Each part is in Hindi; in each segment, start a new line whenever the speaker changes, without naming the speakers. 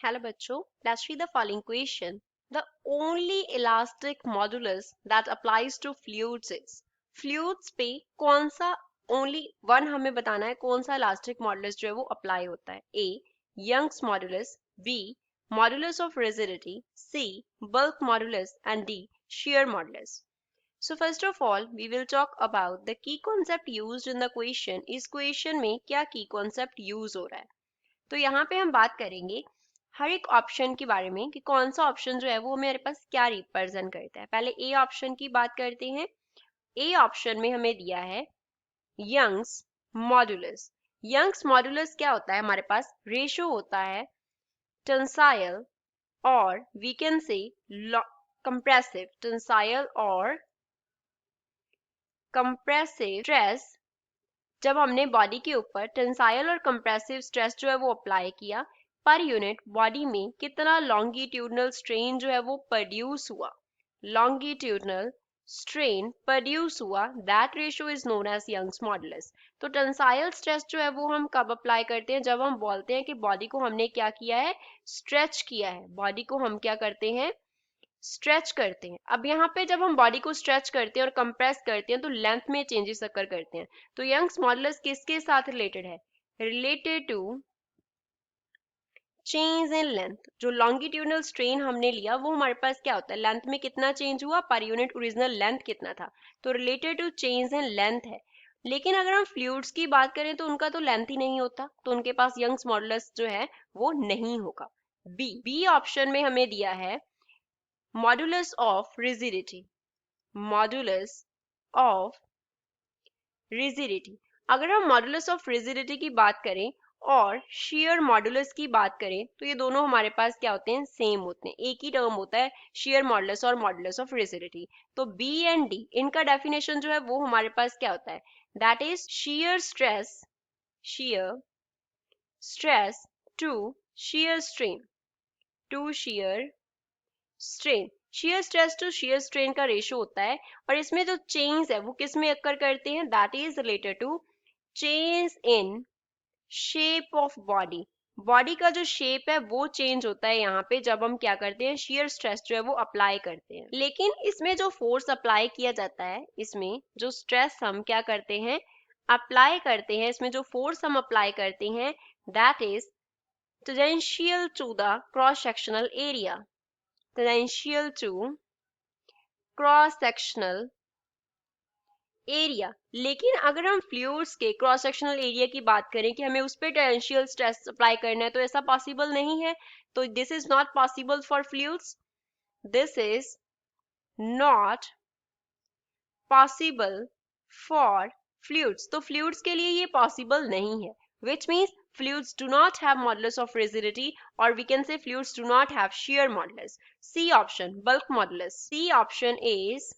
Hello बच्चों, let's read the following question. The only elastic modulus that applies to fluids is fluids पे कौन सा only one हमें बताना है कौन सा elastic modulus जो है वो apply होता है. A. Young's modulus, B. Modulus of rigidity, C. Bulk modulus and D. Shear modulus. So first of all, we will talk about the key concept used in the question. इस question में क्या key concept use हो रहा है. तो यहाँ पे हम बात करेंगे हर एक ऑप्शन के बारे में कि कौन सा ऑप्शन जो है वो मेरे पास क्या रिप्रेजेंट करता है. पहले ए ऑप्शन की बात करते हैं. ए ऑप्शन में हमें दिया है यंग्स मॉड्यूलस. यंग्स मॉड्यूलस क्या होता है? हमारे पास रेशो होता है टेंसाइल और we can say compressive. Tensile और कंप्रेसिव स्ट्रेस जब हमने बॉडी के ऊपर टेंसाइल और कंप्रेसिव स्ट्रेस जो है वो अप्लाई किया, पर यूनिट बॉडी में कितना लॉन्गिट्यूडनल स्ट्रेन जो है वो प्रोड्यूस हुआ. लॉन्गिट्यूडनल स्ट्रेन प्रोड्यूस हुआ, that ratio is known as Young's modulus. तो टेंसाइल स्ट्रेस जो है वो हम कब अप्लाई करते हैं? जब हम बोलते हैं कि बॉडी को हमने क्या किया है? स्ट्रेच किया है. बॉडी को हम क्या करते हैं? स्ट्रेच करते हैं. अब यहाँ पे जब हम बॉडी को स्ट्रेच करते हैं और कंप्रेस करते हैं तो लेंथ में चेंजेस अकर करते हैं. तो यंग्स मॉडुलस किसके साथ रिलेटेड है? Related to change in length. जो लॉन्गिट्यूडनल स्ट्रेन हमने लिया वो हमारे पास क्या होता है? लेंथ में कितना चेंज हुआ पर यूनिट ओरिजिनल लेंथ कितना था. तो related to change in length है. लेकिन अगर हम फ्लूइड्स की बात करें तो उनका तो लेंथ ही नहीं होता, तो उनके पास यंग्स मॉडुलस जो है वो नहीं होगा. बी ऑप्शन में हमें दिया है modulus of rigidity. modulus of rigidity. अगर हम modulus of rigidity की बात करें और shear modulus की बात करें तो ये दोनों हमारे पास क्या होते हैं? सेम होते हैं. एक ही टर्म होता है shear modulus और modulus of rigidity. तो B and D इनका डेफिनेशन जो है वो हमारे पास क्या होता है? That is shear stress to shear strain. to shear strain. shear stress to shear strain का रेशो होता है और इसमें जो चेंज है वो किस में अक्कर करते हैं? That is related to change in shape of body. Body का जो शेप है वो चेंज होता है यहाँ पे जब हम क्या करते हैं? shear stress जो है वो अप्लाई करते हैं. लेकिन इसमें जो फोर्स अप्लाई किया जाता है, इसमें जो स्ट्रेस हम क्या करते हैं? अप्लाई करते हैं. इसमें जो फोर्स हम अप्लाई करते हैं that is tangential to the cross sectional area. tangential to cross sectional area. लेकिन अगर हम फ्लूइड्स के क्रॉस सेक्शनल एरिया की बात करें कि हमें उस पर टेंजेंशियल स्ट्रेस अप्लाई करना है तो ऐसा पॉसिबल नहीं है. तो this is not possible for fluids. This is not possible for fluids. तो फ्लूइड्स के लिए ये पॉसिबल नहीं है, which means fluids do not have modulus of rigidity, or we can say fluids do not have shear modulus. C option, bulk modulus. C option is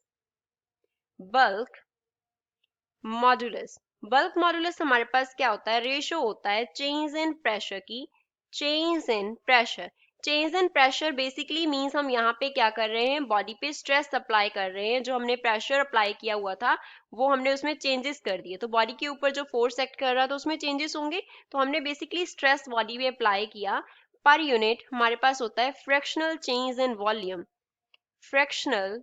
bulk modulus. bulk modulus हमारे पास क्या होता है? रेशो होता है चेंज इन प्रेशर की. Change in pressure. Change in pressure basically means हम यहाँ पे क्या कर रहे हैं? बॉडी पे स्ट्रेस अप्लाई कर रहे हैं. जो हमने प्रेशर अप्लाई किया हुआ था वो हमने उसमें चेंजेस कर दिए. तो बॉडी के ऊपर जो फोर्स एक्ट कर रहा था उसमें चेंजेस होंगे. तो हमने बेसिकली स्ट्रेस बॉडी पे अप्लाई किया. पर यूनिट हमारे पास होता है fractional change in volume. Fractional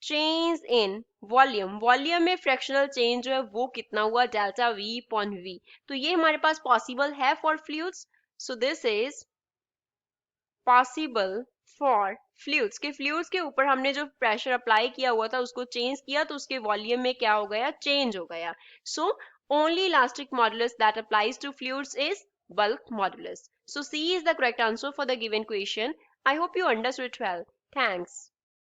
change in volume. Volume में फ्रैक्शनल चेंज जो है वो कितना हुआ? Delta V upon V. तो ये हमारे पास पॉसिबल है for fluids. So this is possible for fluids. के फ्लूइड्स के ऊपर हमने जो प्रेशर अप्लाई किया हुआ था उसको चेंज किया तो उसके वॉल्यूम में क्या हो गया? चेंज हो गया. So only elastic modulus that applies to fluids is bulk modulus. So C is the correct answer for the given question. I hope you understood it well. Thanks.